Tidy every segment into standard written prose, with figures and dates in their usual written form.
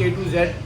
A to Z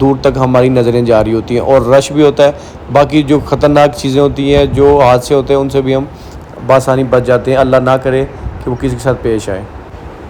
دور تک ہماری نظریں جا رہی ہوتی ہیں اور رش بھی ہوتا ہے. باقی جو خطرناک چیزیں ہوتی ہیں, جو حادثے ہوتے ہیں, ان سے بھی ہم بآسانی بچ جاتے ہیں. اللہ نہ کرے کہ وہ کسی کے ساتھ پیش آئے.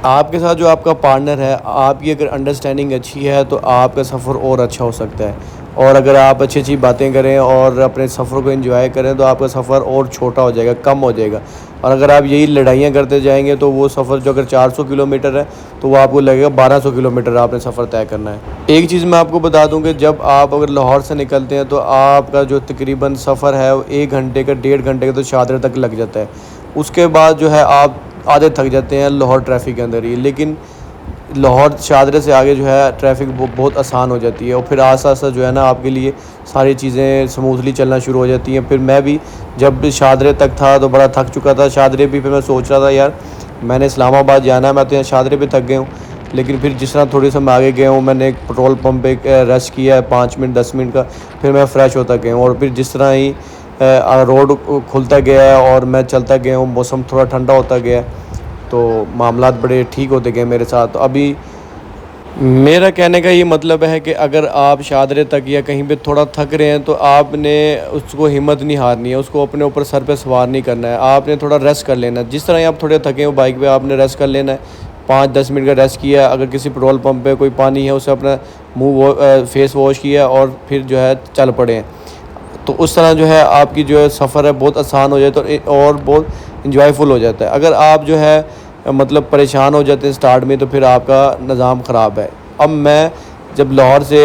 آپ کے ساتھ جو آپ کا پارٹنر ہے, آپ کی اگر انڈرسٹینڈنگ اچھی ہے تو آپ کا سفر اور اچھا ہو سکتا ہے. اور اگر آپ اچھی اچھی باتیں کریں اور اپنے سفر کو انجوائے کریں تو آپ کا سفر اور چھوٹا ہو جائے گا, کم ہو جائے گا. اور اگر آپ یہی لڑائیاں کرتے جائیں گے تو وہ سفر جو اگر 400 کلومیٹر ہے تو وہ آپ کو لگے گا 1200 کلومیٹر آپ نے سفر طے کرنا ہے. ایک چیز میں آپ کو بتا دوں کہ جب آپ اگر لاہور سے نکلتے ہیں تو آپ کا جو تقریباً سفر ہے وہ 1 گھنٹے کا 1.5 گھنٹے کا تو شادرہ تک لگ جاتا ہے. اس کے بعد جو ہے آپ آدھے تھک جاتے ہیں لاہور ٹریفک کے اندر ہی. لیکن لاہور شادرے سے آگے جو ہے ٹریفک بہت آسان ہو جاتی ہے اور پھر آہستہ آہستہ جو ہے نا آپ کے لیے ساری چیزیں سموتھلی چلنا شروع ہو جاتی ہیں. پھر میں بھی جب شادرے تک تھا تو بڑا تھک چکا تھا. شادرے بھی پھر میں سوچ رہا تھا یار میں نے اسلام آباد جانا ہے, میں تو یہاں شادرے پہ تھک گیا ہوں. لیکن پھر جس طرح تھوڑی سا میں آگے گیا ہوں, میں نے ایک پٹرول پمپ پہ ریسٹ کیا ہے 5 منٹ 10 منٹ کا, پھر میں فریش ہوتا گیا ہوں. اور پھر جس طرح ہی روڈ کھلتا گیا ہے اور میں چلتا گیا ہوں, موسم تھوڑا ٹھنڈا ہوتا گیا تو معاملات بڑے ٹھیک ہوتے گئے میرے ساتھ. ابھی میرا کہنے کا یہ مطلب ہے کہ اگر آپ شادرے تک یا کہیں پہ تھوڑا تھک رہے ہیں تو آپ نے اس کو ہمت نہیں ہارنی ہے, اس کو اپنے اوپر سر پہ سوار نہیں کرنا ہے. آپ نے تھوڑا ریسٹ کر لینا ہے. جس طرح ہی آپ تھوڑے تھکے ہو بائک پہ آپ نے ریسٹ کر لینا ہے. 5-10 منٹ کا ریسٹ کیا, اگر کسی پٹرول پمپ پہ کوئی پانی ہے اسے اپنا منہ فیس واش کیا اور پھر جو ہے چل پڑے ہیں. تو اس طرح جو ہے آپ کی جو ہے سفر ہے بہت آسان ہو جاتا ہے اور بہت انجوائے فل ہو جاتا ہے. اگر آپ جو ہے مطلب پریشان ہو جاتے ہیں سٹارٹ میں تو پھر آپ کا نظام خراب ہے. اب میں جب لاہور سے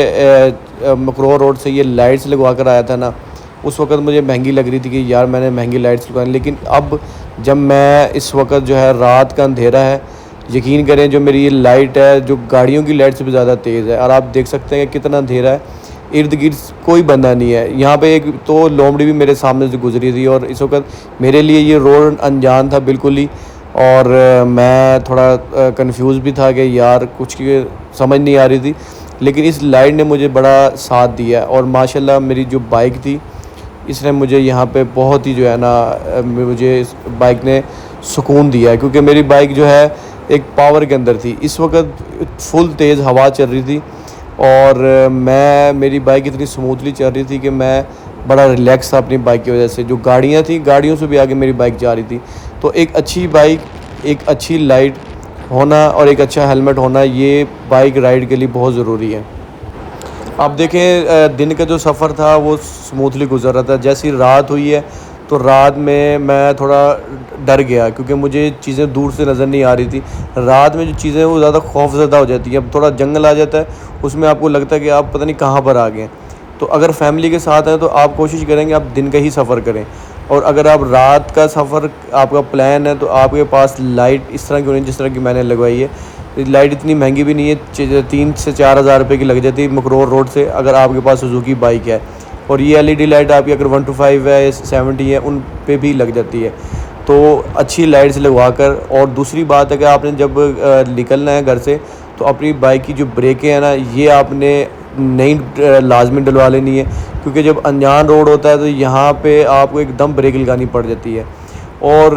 مکرور روڈ سے یہ لائٹس لگوا کر آیا تھا نا, اس وقت مجھے مہنگی لگ رہی تھی کہ یار میں نے مہنگی لائٹس لگوانی. لیکن اب جب میں اس وقت جو ہے رات کا اندھیرا ہے, یقین کریں جو میری یہ لائٹ ہے جو گاڑیوں کی لائٹ سے بھی زیادہ تیز ہے. اور آپ دیکھ سکتے ہیں کہ کتنا اندھیرا ہے, ارد گرد کوئی بندہ نہیں ہے. یہاں پہ ایک تو لومڑی بھی میرے سامنے سے گزری تھی اور اس وقت میرے لیے یہ روڈ انجان تھا بالکل ہی. اور میں تھوڑا کنفیوز بھی تھا کہ یار کچھ سمجھ نہیں آ رہی تھی. لیکن اس لائٹ نے مجھے بڑا ساتھ دیا اور ماشاءاللہ میری جو بائک تھی اس نے مجھے یہاں پہ بہت ہی جو ہے نا مجھے اس بائک نے سکون دیا ہے, کیونکہ میری بائک جو ہے ایک پاور کے اندر تھی. اس وقت فل تیز ہوا چل رہی تھی اور میری بائک اتنی سموتھلی چل رہی تھی کہ میں بڑا ریلیکس تھا اپنی بائک کی وجہ سے. جو گاڑیاں تھیں گاڑیوں سے بھی آگے میری بائک جا رہی تھی. تو ایک اچھی بائک, ایک اچھی لائٹ ہونا اور ایک اچھا ہیلمٹ ہونا یہ بائک رائڈ کے لیے بہت ضروری ہے. اب دیکھیں دن کا جو سفر تھا وہ سموتھلی گزر رہا تھا. جیسی رات ہوئی ہے تو رات میں تھوڑا ڈر گیا کیونکہ مجھے چیزیں دور سے نظر نہیں آ رہی تھی. رات میں جو چیزیں وہ زیادہ خوف زدہ ہو جاتی ہیں. اب تھوڑا جنگل آ جاتا ہے اس میں آپ کو لگتا ہے کہ آپ پتہ نہیں کہاں پر آ گئے ہیں. تو اگر فیملی کے ساتھ ہیں تو آپ کوشش کریں گے آپ دن کا ہی سفر کریں. اور اگر آپ رات کا سفر آپ کا پلان ہے تو آپ کے پاس لائٹ اس طرح کی ہونی جس طرح کی میں نے لگوائی ہے. لائٹ اتنی مہنگی بھی نہیں ہے, 3 سے 4 ہزار روپے کی لگ جاتی ہے مکرور روڈ سے اگر آپ کے پاس سوزوکی بائک ہے. اور یہ LED لائٹ آپ کی اگر 125 ہے 70 ہے ان پہ بھی لگ جاتی ہے. تو اچھی لائٹس لگوا کر. اور دوسری بات ہے کہ آپ نے جب نکلنا ہے گھر سے تو اپنی بائک کی جو بریکیں ہیں نا یہ آپ نے نہیں لازمی ڈلوا لینی ہے, کیونکہ جب انجان روڈ ہوتا ہے تو یہاں پہ آپ کو ایک دم بریک لگانی پڑ جاتی ہے. اور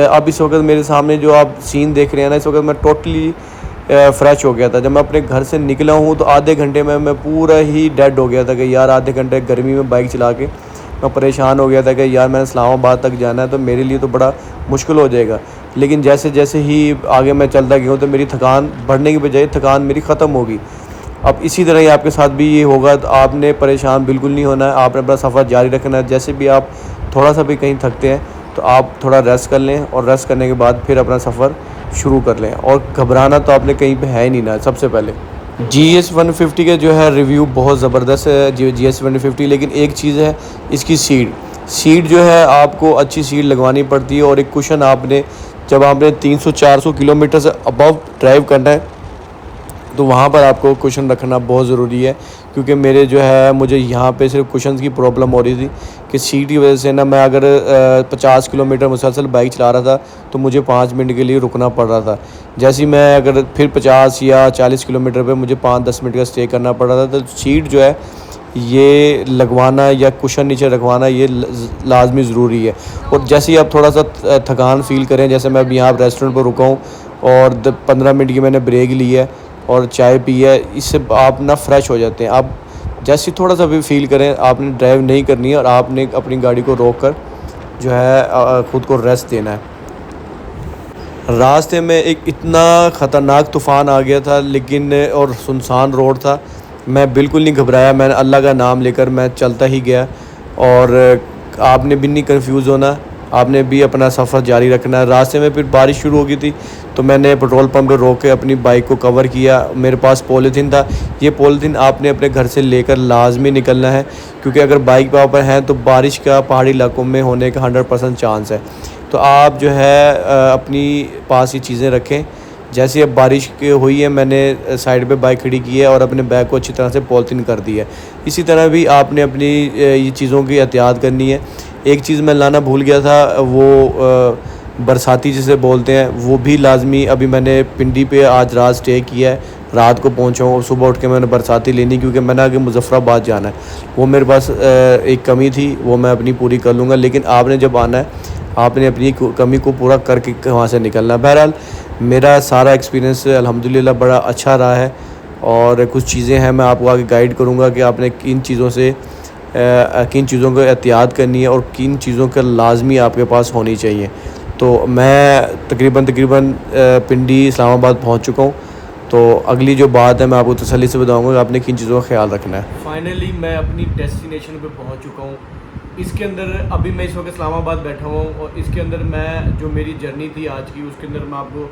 اب اس وقت میرے سامنے جو آپ سین دیکھ رہے ہیں نا, اس وقت میں ٹوٹلی فریش ہو گیا تھا. جب میں اپنے گھر سے نکلا ہوں تو آدھے گھنٹے میں پورا ہی ڈیڈ ہو گیا تھا کہ یار آدھے گھنٹے گرمی میں بائک چلا کے میں پریشان ہو گیا تھا کہ یار میں نے اسلام آباد تک جانا ہے تو میرے لیے تو بڑا مشکل ہو جائے گا. لیکن جیسے جیسے ہی آگے میں چلتا گیا ہوں تو میری تھکان بڑھنے کی بجائے تھکان میری ختم ہوگی. اب اسی طرح ہی آپ کے ساتھ بھی یہ ہوگا تو آپ نے پریشان بالکل نہیں ہونا ہے. آپ نے اپنا سفر جاری رکھنا ہے. جیسے بھی آپ تھوڑا سا بھی کہیں تھکتے ہیں تو آپ تھوڑا ریسٹ کر لیں اور ریسٹ کرنے کے بعد پھر اپنا سفر شروع کر لیں. اور گھبرانا تو آپ نے کہیں پہ ہے ہی نہیں نا. سب سے پہلے GS 150 کے جو ہے ریویو بہت زبردست ہے GS 150. لیکن ایک چیز ہے اس کی سیٹ جو ہے آپ کو اچھی سیٹ لگوانی پڑتی ہے. اور ایک کوشن آپ نے جب آپ نے 300-400 کلومیٹر سے ابو ڈرائیو کرنا ہے تو وہاں پر آپ کو کوشن رکھنا بہت ضروری ہے. کیونکہ میرے جو ہے مجھے یہاں پہ صرف کوشنز کی پرابلم ہو رہی تھی کہ سیٹ کی وجہ سے نا میں اگر 50 کلومیٹر مسلسل بائک چلا رہا تھا تو مجھے 5 منٹ کے لیے رکنا پڑ رہا تھا. جیسے میں اگر پھر 50 یا 40 کلومیٹر پہ مجھے 5-10 منٹ کا اسٹے کرنا پڑ رہا تھا. تو سیٹ جو ہے یہ لگوانا یا کوشن نیچے رکھوانا یہ لازمی ضروری ہے. اور جیسے ہی آپ تھوڑا سا تھکان فیل کریں, جیسے میں اب یہاں ریسٹورنٹ پر رکا ہوں اور 15 منٹ کی میں نے بریک لی ہے اور چائے پی ہے، اس سے آپ نا فریش ہو جاتے ہیں. آپ جیسے تھوڑا سا بھی فیل کریں آپ نے ڈرائیو نہیں کرنی ہے اور آپ نے اپنی گاڑی کو روک کر جو ہے خود کو ریسٹ دینا ہے. راستے میں ایک اتنا خطرناک طوفان آ گیا تھا لیکن اور سنسان روڈ تھا. میں بالکل نہیں گھبرایا، میں نے اللہ کا نام لے کر میں چلتا ہی گیا. اور آپ نے بھی نہیں کنفیوز ہونا، آپ نے بھی اپنا سفر جاری رکھنا ہے. راستے میں پھر بارش شروع ہو گئی تھی تو میں نے پیٹرول پمپ پہ روک کے اپنی بائک کو کور کیا. میرے پاس پولیتھین تھا، یہ پولیتھین آپ نے اپنے گھر سے لے کر لازمی نکلنا ہے کیونکہ اگر بائک پہ اوپر ہیں تو بارش کا پہاڑی علاقوں میں ہونے کا 100% چانس ہے. تو آپ جو ہے اپنی پاس یہ چیزیں رکھیں. جیسے اب بارش ہوئی ہے میں نے سائڈ پہ بائک کھڑی کی ہے اور اپنے بیگ کو اچھی طرح سے پولیتھین کر دی ہے. اسی طرح بھی آپ نے اپنی یہ چیزوں کی احتیاط کرنی ہے. ایک چیز میں لانا بھول گیا تھا، وہ برساتی جسے بولتے ہیں، وہ بھی لازمی. ابھی میں نے پنڈی پہ آج رات سٹے کیا ہے، رات کو پہنچا ہوں اور صبح اٹھ کے میں نے برساتی لینی کیونکہ میں نے آگے مظفر آباد جانا ہے. وہ میرے پاس ایک کمی تھی، وہ میں اپنی پوری کر لوں گا. لیکن آپ نے جب آنا ہے آپ نے اپنی کمی کو پورا کر کے وہاں سے نکلنا. بہرحال میرا سارا ایکسپیرینس الحمدللہ بڑا اچھا رہا ہے اور کچھ چیزیں ہیں میں آپ کو آگے گائیڈ کروں گا کہ آپ نے کن چیزوں کو احتیاط کرنی ہے اور کن چیزوں کا لازمی آپ کے پاس ہونی چاہیے. تو میں تقریباً پنڈی اسلام آباد پہنچ چکا ہوں. تو اگلی جو بات ہے میں آپ کو تسلی سے بتاؤں گا کہ آپ نے کن چیزوں کا خیال رکھنا ہے. فائنلی میں اپنی ڈیسٹینیشن پہ پہنچ چکا ہوں. اس کے اندر ابھی میں اس وقت اسلام آباد بیٹھا ہوا ہوں اور اس کے اندر میں جو میری جرنی تھی آج کی، اس کے اندر میں آپ کو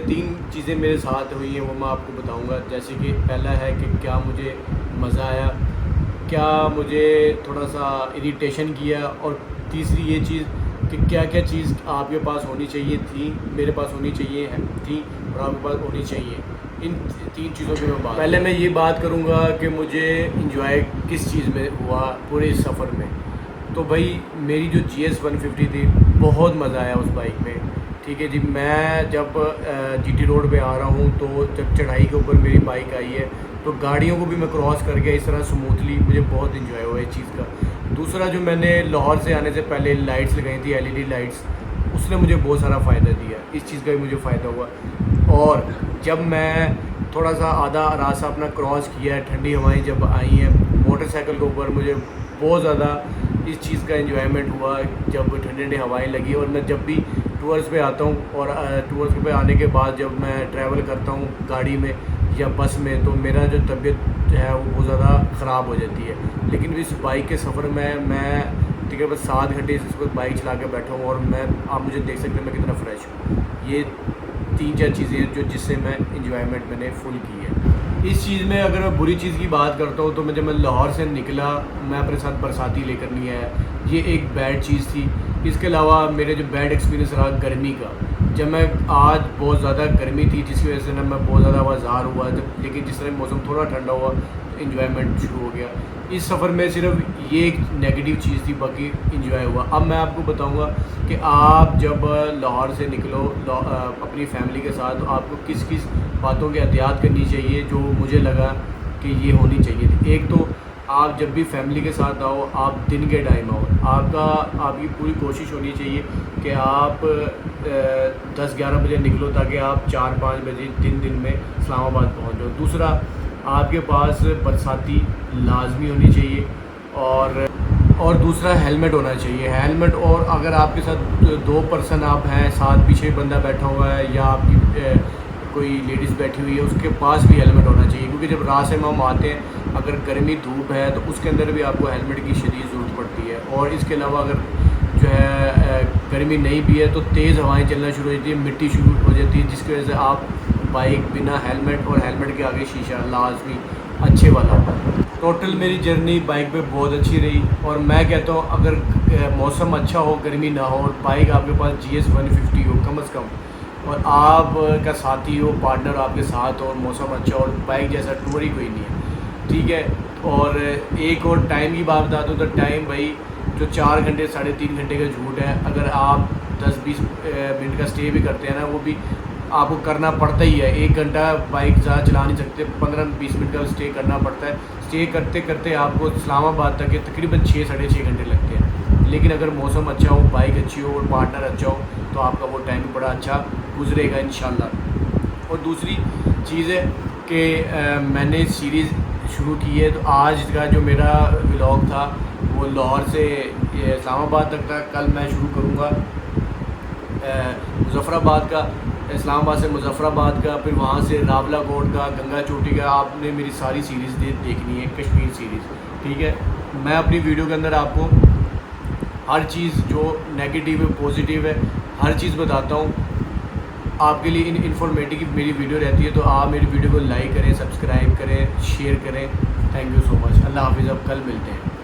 تین چیزیں میرے ساتھ ہوئی ہیں وہ میں آپ کو بتاؤں گا. جیسے کہ پہلا ہے کہ کیا مجھے مزہ آیا، کیا مجھے تھوڑا سا اریٹیشن کیا، اور تیسری یہ چیز کہ کیا کیا چیز آپ کے پاس ہونی چاہیے تھی، میرے پاس ہونی چاہیے تھی اور آپ کے پاس ہونی چاہیے. ان تین چیزوں کی پہلے میں یہ بات کروں گا کہ مجھے انجوائے کس چیز میں ہوا پورے اس سفر میں. تو بھائی میری جو GS150 تھی، بہت مزہ آیا اس بائک میں. ٹھیک ہے جی، میں جب GT روڈ پہ آ رہا ہوں تو جب چڑھائی کے اوپر میری بائک آئی ہے تو گاڑیوں کو بھی میں کراس کر گیا اس طرح سموتھلی. مجھے بہت انجوائے ہوا اس چیز کا. دوسرا جو میں نے لاہور سے آنے سے پہلے لائٹس لگائی تھی LED لائٹس، اس نے مجھے بہت سارا فائدہ دیا. اس چیز کا بھی مجھے فائدہ ہوا. اور جب میں تھوڑا سا آدھا راستہ اپنا کراس کیا ہے، ٹھنڈی ہوائیں جب آئی ہیں موٹر سائیکل کے اوپر، مجھے بہت زیادہ اس چیز کا انجوائمنٹ ہوا جب ٹھنڈی ٹھنڈی ہوائیں لگی. اور میں جب بھی ٹورس پہ آتا ہوں اور ٹورس پہ آنے کے بعد جب میں ٹریول کرتا ہوں گاڑی میں یا بس میں تو میرا جو طبیعت ہے وہ بہت زیادہ خراب ہو جاتی ہے. لیکن اس بائک کے سفر میں تقریباً 7 گھنٹے اس کو بائک چلا کے بیٹھا ہوں اور آپ مجھے دیکھ سکتے ہیں میں کتنا فریش ہوں. یہ 3-4 چیزیں ہیں جس سے میں انجوائمنٹ میں نے فل کی ہے. اس چیز میں اگر میں بری چیز کی بات کرتا ہوں تو جب میں لاہور سے نکلا میں اپنے ساتھ برساتی لے کر نہیں آیا. یہ ایک بیڈ چیز تھی. اس کے علاوہ میرے جو بیڈ ایکسپیرینس رہا گرمی کا. جب میں آج بہت زیادہ گرمی تھی جس کی وجہ سے میں بہت زیادہ آوازار ہوا، لیکن جس طرح موسم تھوڑا ٹھنڈا ہوا تو انجوائمنٹ شروع ہو گیا. اس سفر میں صرف یہ ایک نیگیٹو چیز تھی، باقی انجوائے ہوا. اب میں آپ کو بتاؤں گا کہ آپ جب لاہور سے نکلو اپنی فیملی کے ساتھ تو آپ کو کس کس باتوں کی احتیاط کرنی چاہیے جو مجھے لگا کہ یہ ہونی چاہیے تھی. ایک تو آپ جب بھی فیملی کے ساتھ آؤ آپ دن کے ٹائم آؤ. آپ کی پوری کوشش ہونی چاہیے کہ آپ 10-11 بجے نکلو تاکہ آپ 4-5 بجے دن میں اسلام آباد پہنچ جاؤ. دوسرا آپ کے پاس برساتی لازمی ہونی چاہیے اور دوسرا ہیلمٹ ہونا چاہیے. ہیلمٹ، اور اگر آپ کے ساتھ 2 پرسن آپ ہیں، ساتھ پیچھے بندہ بیٹھا ہوا ہے یا آپ کی کوئی لیڈیز بیٹھی ہوئی ہے، اس کے پاس بھی ہیلمٹ ہونا چاہیے. کیونکہ جب راستے میں ہم آتے ہیں اگر گرمی دھوپ ہے تو اس کے اندر بھی آپ کو ہیلمٹ کی شدید ضرورت پڑتی ہے. اور اس کے علاوہ اگر جو ہے گرمی نہیں بھی ہے تو تیز ہوائیں چلنا شروع ہو جاتی ہے، مٹی شروع ہو جاتی ہے، جس کی وجہ سے آپ بائک بنا ہیلمٹ اور ہیلمٹ کے آگے شیشہ لازمی اچھے والا. ٹوٹل میری جرنی بائک پہ بہت اچھی رہی اور میں کہتا ہوں اگر موسم اچھا ہو، گرمی نہ ہو اور بائک آپ کے پاس GS150 ہو کم از کم، اور آپ کا ساتھی ہو، پارٹنر آپ کے ساتھ ہو اور موسم اچھا ہو، اور بائک جیسا ٹور ہی کوئی نہیں ہے. ٹھیک ہے. اور ایک اور ٹائم کی بات بتا دوں تو ٹائم بھائی جو 4 گھنٹے 3.5 گھنٹے کا جھوٹ ہے. اگر آپ 10-20 منٹ کا سٹے بھی کرتے ہیں نا، وہ بھی آپ کو کرنا پڑتا ہی ہے. 1 گھنٹہ بائک زیادہ چلا نہیں سکتے، 15-20 منٹ کا سٹے کرنا پڑتا ہے. سٹے کرتے کرتے آپ کو اسلام آباد تک کے تقریباً 6-6.5 گھنٹے لگتے ہیں. لیکن اگر موسم اچھا ہو، بائک اچھی ہو اور پارٹنر اچھا ہو تو آپ کا وہ ٹائم بڑا اچھا گزرے گا انشاءاللہ. اور دوسری چیز ہے کہ میں نے سیریز شروع کی ہے، تو آج کا جو میرا ولاگ تھا وہ لاہور سے اسلام آباد تک تھا. کل میں شروع کروں گا مظفر آباد کا، اسلام آباد سے مظفر آباد کا، پھر وہاں سے راولہ کوٹ کا، گنگا چوٹی کا. آپ نے میری ساری سیریز دیکھنی ہے، کشمیر سیریز، ٹھیک ہے. میں اپنی ویڈیو کے اندر آپ کو ہر چیز جو نیگیٹیو ہے پازیٹیو ہے ہر چیز بتاتا ہوں. آپ کے لیے انفارمیٹیو میری ویڈیو رہتی ہے، تو آپ میری ویڈیو کو لائک کریں، سبسکرائب کریں، شیئر کریں. تھینک یو سو مچ. اللہ حافظ. اب کل ملتے ہیں.